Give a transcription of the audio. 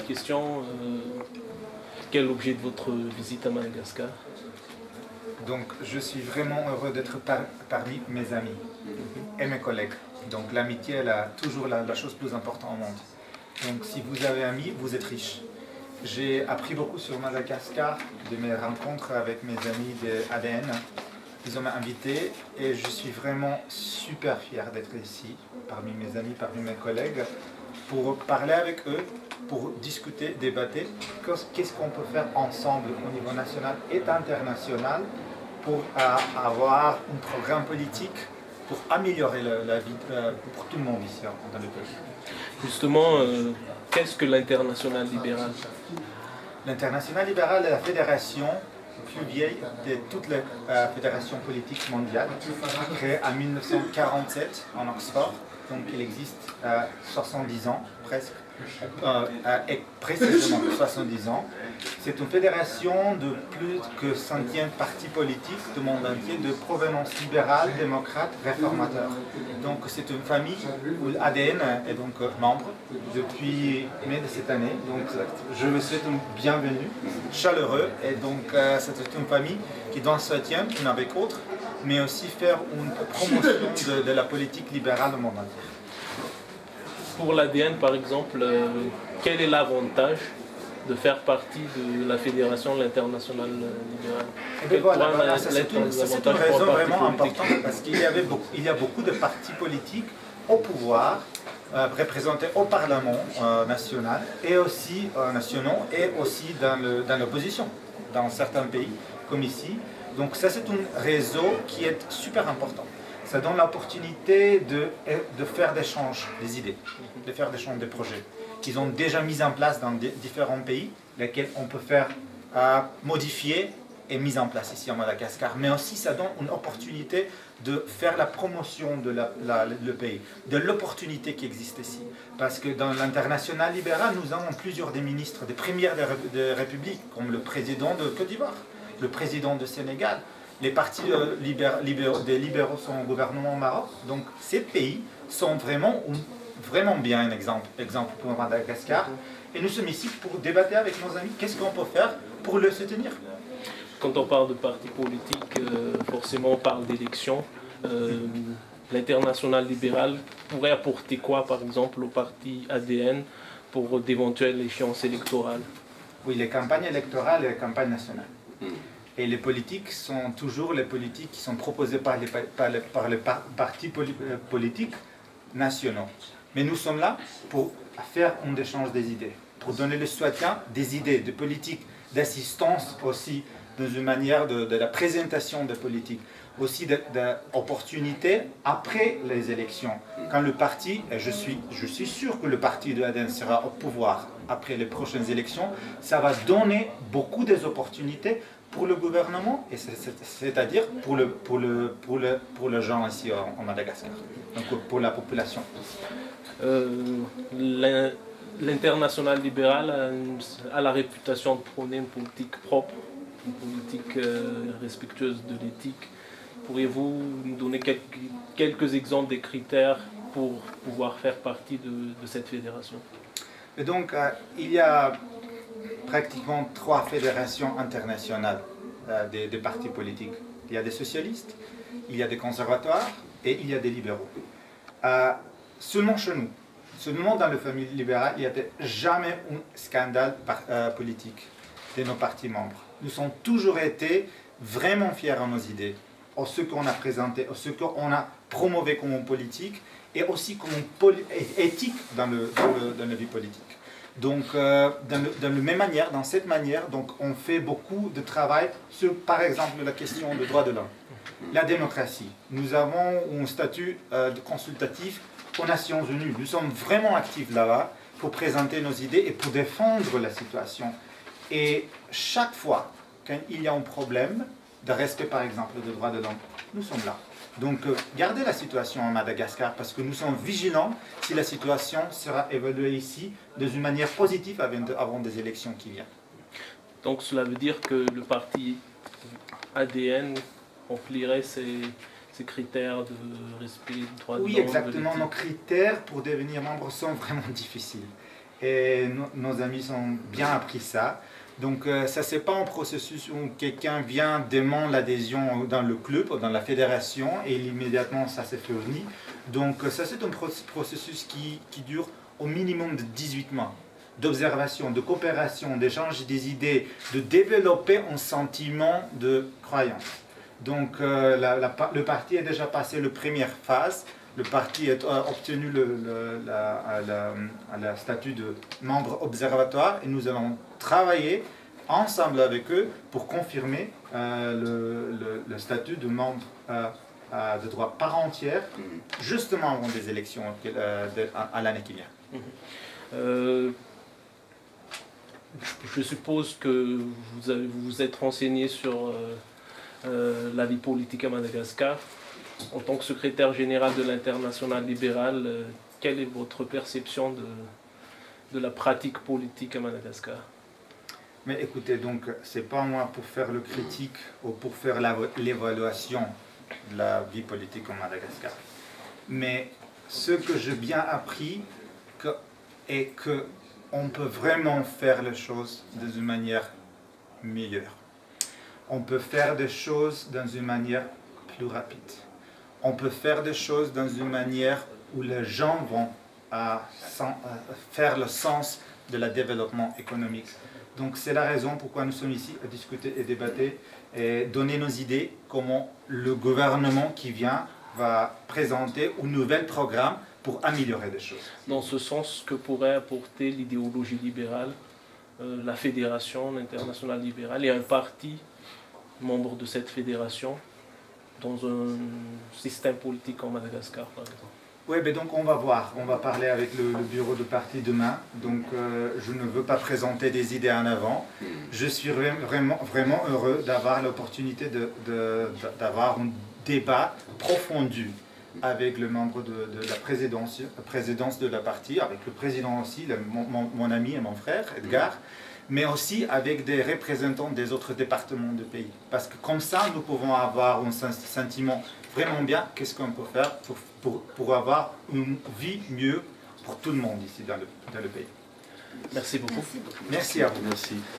petite question. Quel est l'objet de votre visite à Madagascar? Donc, je suis vraiment heureux d'être parmi mes amis et mes collègues. Donc, l'amitié est toujours la chose plus importante au monde. Donc, si vous avez amis, vous êtes riche. J'ai appris beaucoup sur Madagascar de mes rencontres avec mes amis de ADN. Ils m'ont invité et je suis vraiment super fier d'être ici, parmi mes amis, parmi mes collègues, pour parler avec eux, pour discuter, débattre, qu'est-ce qu'on peut faire ensemble au niveau national et international pour avoir un programme politique pour améliorer la vie pour tout le monde ici dans le pays. Justement, qu'est-ce que l'international libéral? L'international libéral est la fédération plus vieille de toutes les fédérations politiques mondiales, créée en 1947 en Oxford, donc il existe 70 ans presque, et précisément 70 ans. C'est une fédération de plus que 100 partis politiques du monde entier de provenance libérale, démocrate, réformateur. Donc c'est une famille où l'ADN est donc membre depuis mai de cette année. Donc je me souhaite une bienvenue chaleureux et donc c'est une famille qui doit se tenir une avec l'autre, mais aussi faire une promotion de la politique libérale au monde entier. Pour l'ADN par exemple, quel est l'avantage de faire partie de la Fédération de l'Internationale libérale? C'est une raison vraiment importante parce qu'il y a beaucoup de partis politiques au pouvoir, représentés au Parlement national et aussi nationaux et aussi dans l'opposition, dans certains pays comme ici. Donc ça c'est un réseau qui est super important. Ça donne l'opportunité de faire d'échanges des idées, de faire d'échanges des projets qu'ils ont déjà mis en place dans différents pays, lesquels on peut faire modifier et mis en place ici en Madagascar. Mais aussi ça donne une opportunité de faire la promotion de le pays, de l'opportunité qui existe ici. Parce que dans l'international libéral, nous avons plusieurs des ministres, des premières des républiques, comme le président de Côte d'Ivoire, le président de Sénégal. Les partis des libéraux sont au gouvernement au Maroc. Donc ces pays sont vraiment bien un exemple pour Madagascar. Et nous sommes ici pour débattre avec nos amis qu'est-ce qu'on peut faire pour le soutenir. Quand on parle de partis politiques, forcément on parle d'élections. L'international libéral pourrait apporter quoi par exemple au parti ADN pour d'éventuelles échéances électorales? Oui, les campagnes électorales et les campagnes nationales. Et les politiques sont toujours les politiques qui sont proposées par les partis politiques nationaux. Mais nous sommes là pour faire un échange des idées, pour donner le soutien des idées, de politiques, d'assistance aussi, dans une manière de la présentation des politiques, aussi d'opportunités après les élections. Quand le parti, et je suis sûr que le parti de l'ADN sera au pouvoir après les prochaines élections, ça va donner beaucoup d'opportunités pour le gouvernement, et c'est-à-dire pour les gens ici en Madagascar, donc pour la population. L'international libéral a la réputation de prôner une politique propre, une politique respectueuse de l'éthique. Pourriez-vous nous donner quelques exemples des critères pour pouvoir faire partie de cette fédération? Et donc, il y a pratiquement 3 fédérations internationales des partis politiques. Il y a des socialistes, il y a des conservateurs et il y a des libéraux. Seulement chez nous, seulement dans la famille libérale, il n'y a jamais un scandale politique de nos partis membres. Nous avons toujours été vraiment fiers de nos idées, de ce qu'on a présenté, de ce qu'on a promouvé comme politique et aussi comme éthique dans la vie politique. Donc, dans cette manière, donc, on fait beaucoup de travail sur, par exemple, la question des droits de l'homme, la démocratie. Nous avons un statut consultatif aux Nations Unies. Nous sommes vraiment actifs là-bas pour présenter nos idées et pour défendre la situation. Et chaque fois qu'il y a un problème de respect, par exemple, des droits de l'homme, nous sommes là. Donc, gardez la situation en Madagascar parce que nous sommes vigilants si la situation sera évaluée ici de une manière positive avant des élections qui viennent. Donc, cela veut dire que le parti ADN remplirait ces critères de respect des droits de l'homme? Oui, exactement. Nos critères pour devenir membre sont vraiment difficiles. et nos amis ont bien appris ça. Donc ça, c'est pas un processus où quelqu'un vient, demande l'adhésion dans le club ou dans la fédération et immédiatement ça s'est fait venir. Donc ça, c'est un processus qui dure au minimum de 18 mois d'observation, de coopération, d'échange des idées, de développer un sentiment de croyance. Donc le parti a déjà passé la première phase. Le parti a obtenu le statut de membre observatoire et nous allons travailler ensemble avec eux pour confirmer le statut de membre de droit part entière, justement avant des élections à l'année qui vient. Je suppose que vous vous êtes renseigné sur la vie politique à Madagascar. En tant que secrétaire général de l'Internationale libérale, quelle est votre perception de la pratique politique à Madagascar? Mais écoutez, donc, c'est pas moi pour faire le critique ou pour faire l'évaluation de la vie politique au Madagascar. Mais ce que j'ai bien appris est qu'on peut vraiment faire les choses d'une manière meilleure. On peut faire des choses dans une manière plus rapide. On peut faire des choses dans une manière où les gens vont faire le sens de la développement économique. Donc c'est la raison pourquoi nous sommes ici à discuter et débattre et donner nos idées, comment le gouvernement qui vient va présenter un nouvel programme pour améliorer les choses. Dans ce sens, que pourrait apporter l'idéologie libérale, la fédération internationale libérale et un parti membre de cette fédération dans un système politique en Madagascar, par exemple? Oui, mais donc on va voir, on va parler avec le bureau de parti demain, donc je ne veux pas présenter des idées en avant. Je suis vraiment heureux d'avoir l'opportunité d'avoir un débat profondu avec le membre de la présidence de la partie, avec le président aussi, mon ami et mon frère, Edgar, mais aussi avec des représentants des autres départements du pays. Parce que comme ça, nous pouvons avoir un sentiment vraiment bien, qu'est-ce qu'on peut faire pour avoir une vie mieux pour tout le monde ici dans le pays. Merci beaucoup. Merci à vous. Merci.